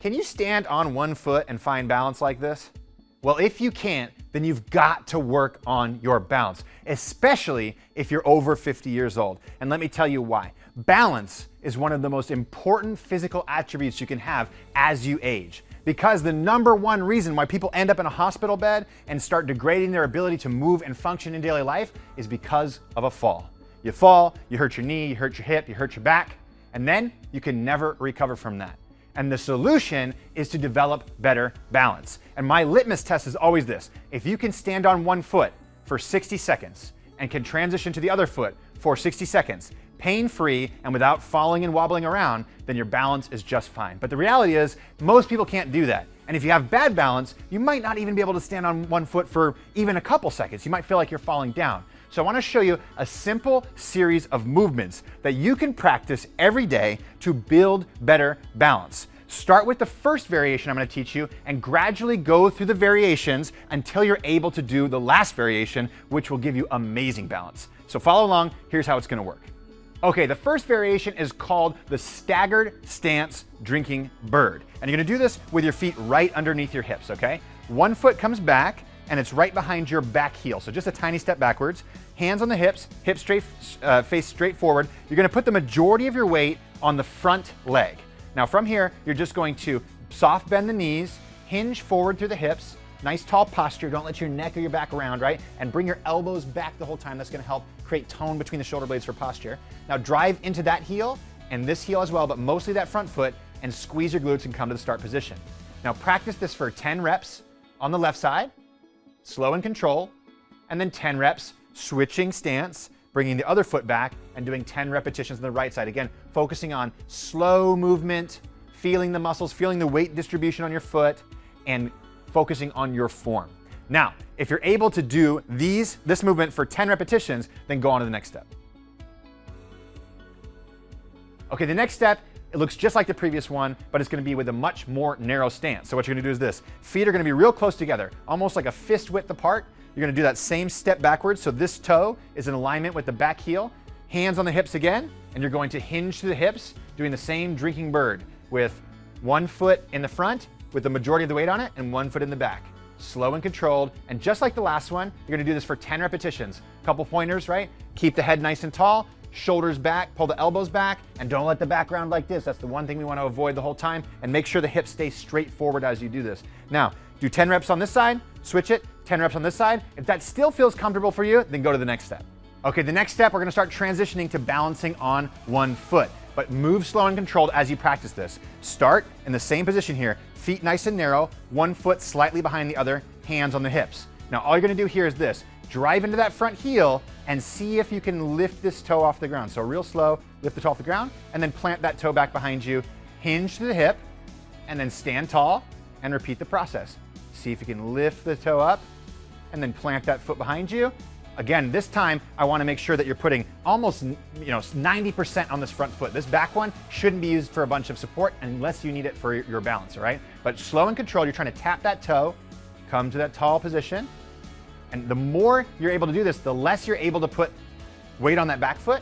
Can you stand on one foot and find balance like this? Well, if you can't, then you've got to work on your balance, especially if you're over 50 years old. And let me tell you why. Balance is one of the most important physical attributes you can have as you age. Because the number one reason why people end up in a hospital bed and start degrading their ability to move and function in daily life is because of a fall. You fall, you hurt your knee, you hurt your hip, you hurt your back, and then you can never recover from that. And the solution is to develop better balance. And my litmus test is always this: if you can stand on one foot for 60 seconds and can transition to the other foot for 60 seconds, pain-free and without falling and wobbling around, then your balance is just fine. But the reality is, most people can't do that. And if you have bad balance, you might not even be able to stand on one foot for even a couple seconds. You might feel like you're falling down. So I want to show you a simple series of movements that you can practice every day to build better balance. Start with the first variation I'm going to teach you and gradually go through the variations until you're able to do the last variation, which will give you amazing balance. So follow along, here's how it's going to work. Okay, the first variation is called the staggered stance drinking bird. And you're going to do this with your feet right underneath your hips, okay? One foot comes back and it's right behind your back heel. So just a tiny step backwards, hands on the hips, hips straight, face straight forward. You're going to put the majority of your weight on the front leg. Now from here, you're just going to soft bend the knees, hinge forward through the hips, nice tall posture. Don't let your neck or your back around, right? And bring your elbows back the whole time. That's going to help create tone between the shoulder blades for posture. Now drive into that heel and this heel as well, but mostly that front foot, and squeeze your glutes and come to the start position. Now practice this for 10 reps on the left side, slow and control, and then 10 reps switching stance, bringing the other foot back and doing 10 repetitions on the right side. Again, focusing on slow movement, feeling the muscles, feeling the weight distribution on your foot, and focusing on your form. Now, if you're able to do this movement for 10 repetitions, then go on to the next step. Okay, the next step, it looks just like the previous one, but it's gonna be with a much more narrow stance. So what you're gonna do is this: feet are gonna be real close together, almost like a fist width apart. You're gonna do that same step backwards, so this toe is in alignment with the back heel. Hands on the hips again, and you're going to hinge to the hips, doing the same drinking bird with one foot in the front with the majority of the weight on it and one foot in the back. Slow and controlled, and just like the last one, you're gonna do this for 10 repetitions. Couple pointers, right? Keep the head nice and tall, shoulders back, pull the elbows back, and don't let the back round like this. That's the one thing we want to avoid the whole time, and make sure the hips stay straight forward as you do this. Now, do 10 reps on this side, switch it, 10 reps on this side. If that still feels comfortable for you, then go to the next step. Okay, the next step, we're gonna start transitioning to balancing on one foot, but move slow and controlled as you practice this. Start in the same position here, feet nice and narrow, one foot slightly behind the other, hands on the hips. Now, all you're gonna do here is this: drive into that front heel and see if you can lift this toe off the ground. So real slow, lift the toe off the ground, and then plant that toe back behind you, hinge to the hip, and then stand tall and repeat the process. See if you can lift the toe up and then plant that foot behind you. Again, this time I want to make sure that you're putting almost 90% on this front foot. This back one shouldn't be used for a bunch of support unless you need it for your balance, all right? But slow and controlled, you're trying to tap that toe, come to that tall position, and the more you're able to do this, the less you're able to put weight on that back foot,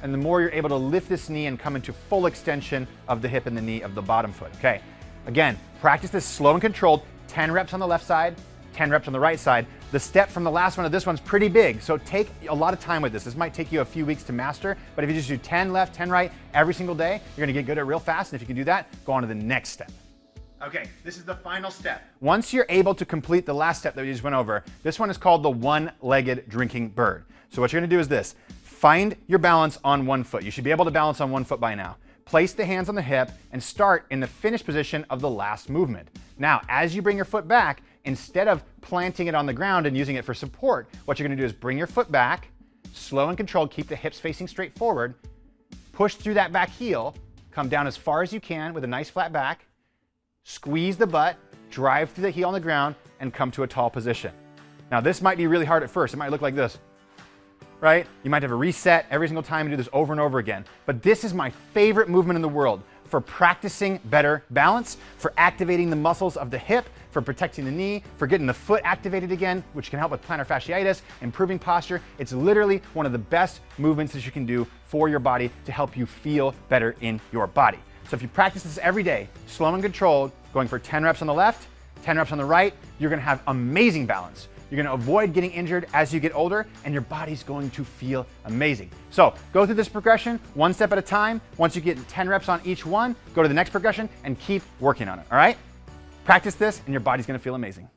and the more you're able to lift this knee and come into full extension of the hip and the knee of the bottom foot, okay? Again, practice this slow and controlled, 10 reps on the left side, 10 reps on the right side. The step from the last one to this one's pretty big, so take a lot of time with this. This might take you a few weeks to master, but if you just do 10 left, 10 right every single day, you're gonna get good at it real fast, and if you can do that, go on to the next step. Okay, this is the final step. Once you're able to complete the last step that we just went over, this one is called the one-legged drinking bird. So what you're gonna do is this: find your balance on one foot. You should be able to balance on one foot by now. Place the hands on the hip and start in the finish position of the last movement. Now, as you bring your foot back, instead of planting it on the ground and using it for support, what you're gonna do is bring your foot back, slow and controlled, keep the hips facing straight forward, push through that back heel, come down as far as you can with a nice flat back, squeeze the butt, drive through the heel on the ground, and come to a tall position. Now, this might be really hard at first. It might look like this, right? You might have a reset every single time and do this over and over again. But this is my favorite movement in the world for practicing better balance, for activating the muscles of the hip, for protecting the knee, for getting the foot activated again, which can help with plantar fasciitis, improving posture. It's literally one of the best movements that you can do for your body to help you feel better in your body. So if you practice this every day, slow and controlled, going for 10 reps on the left, 10 reps on the right. You're gonna have amazing balance. You're gonna avoid getting injured as you get older, and your body's going to feel amazing. So go through this progression one step at a time. Once you get 10 reps on each one, go to the next progression and keep working on it, all right? Practice this and your body's gonna feel amazing.